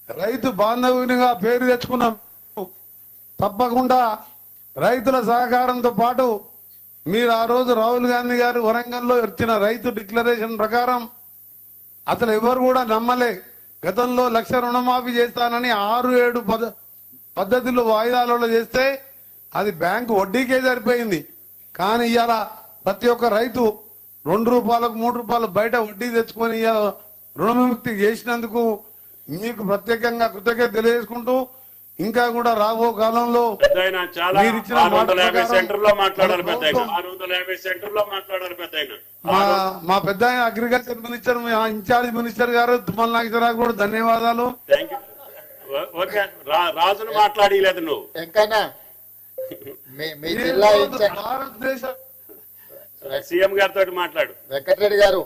రైతు బాంధవునిగా పేరు తెచ్చుకున్నాం. తప్పకుండా రైతుల సహకారంతో పాటు మీరు ఆ రోజు రాహుల్ గాంధీ గారు వరంగల్లో ఇచ్చిన రైతు డిక్లరేషన్ ప్రకారం అసలు ఎవరు కూడా నమ్మలే. గతంలో 1,00,000 రుణమాఫీ చేస్తానని 6-7 పద్ధతులు వాయిదాలలో చేస్తే అది బ్యాంకు వడ్డీకే సరిపోయింది. కానీ ఇవాళ ప్రతి ఒక్క రైతు 2 రూపాయలకు 3 రూపాయలు బయట వడ్డీ తెచ్చుకొని రుణవిముక్తి చేసినందుకు మీకు ప్రత్యేకంగా కృతజ్ఞత తెలియజేసుకుంటూ ఇంకా కూడా రాబో కాలంలో మా పెద్ద అగ్రికల్చర్ మినిస్టర్ ఇన్ఛార్జ్ మినిస్టర్ గారు తుమ్మల నాగేశ్వరరావు కూడా ధన్యవాదాలు. రాజును మాట్లాడలేదు నువ్వు ఎంకన్నా మీ జిల్లా భారతదేశ సీఎం గారితో మాట్లాడు. వెంకటరెడ్డి గారు,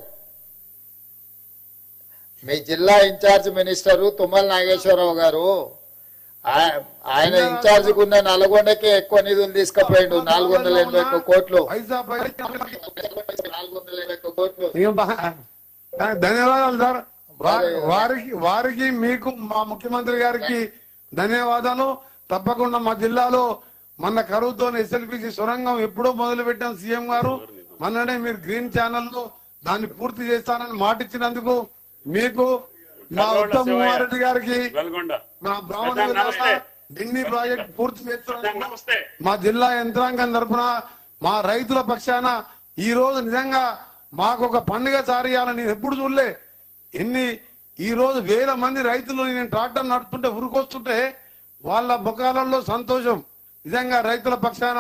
మీ జిల్లా ఇన్ఛార్జ్ మినిస్టరు తుమ్మల నాగేశ్వరరావు గారు ఆయన ఇన్ఛార్జ్ ఉన్న నల్గొండకే ఎక్కువ నిధులు తీసుకుపోయిండు. 481 కోట్లు. 481 కోట్లు. ధన్యవాదాలు సార్. వారికి మీకు మా ముఖ్యమంత్రి గారికి ధన్యవాదాలు. తప్పకుండా మా జిల్లాలో మన కరువుతో ఎస్ఎల్పిసి సొరంగం ఎప్పుడో మొదలు పెట్టాం సీఎం గారు. మొన్ననే మీరు గ్రీన్ ఛానల్లో దాన్ని పూర్తి చేస్తానని మాటిచ్చినందుకు మీకు మా ఉత్తమ్ కుమార్ రెడ్డి గారికి మా బ్రాహ్మణ ఢిల్లీ ప్రాజెక్ట్ పూర్తి చేస్తున్నందుకు మా జిల్లా యంత్రాంగం తరఫున మా రైతుల పక్షాన ఈ రోజు నిజంగా మాకు ఒక పండుగ సారియాలని నేను ఎప్పుడు చూడలే. ఈ రోజు 1000 మంది రైతులు నేను ట్రాక్టర్ నడుపుతుంటే ఉరుకొస్తుంటే వాళ్ళ ముఖాలలో సంతోషం. నిజంగా రైతుల పక్షాన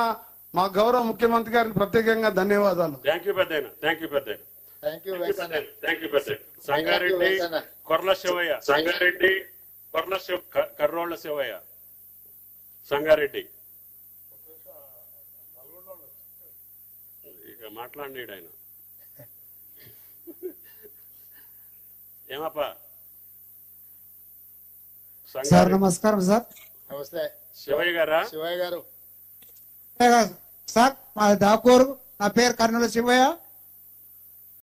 మా గౌరవ ముఖ్యమంత్రి గారికి ప్రత్యేకంగా ధన్యవాదాలు. సంగారెడ్డి కొర్ల శివయ్య, సంగారెడ్డి కర్రోళ్ల శివయ్య, సంగారెడ్డి ఇక మాట్లాడినాడు ఆయన. ఏమప్పా సార్? నమస్కారం సార్. నమస్తే శివయ్య గారా? శివయ్య గారు సార్ మా దాకూరు, నా పేరు కర్నూలు శివయ్య.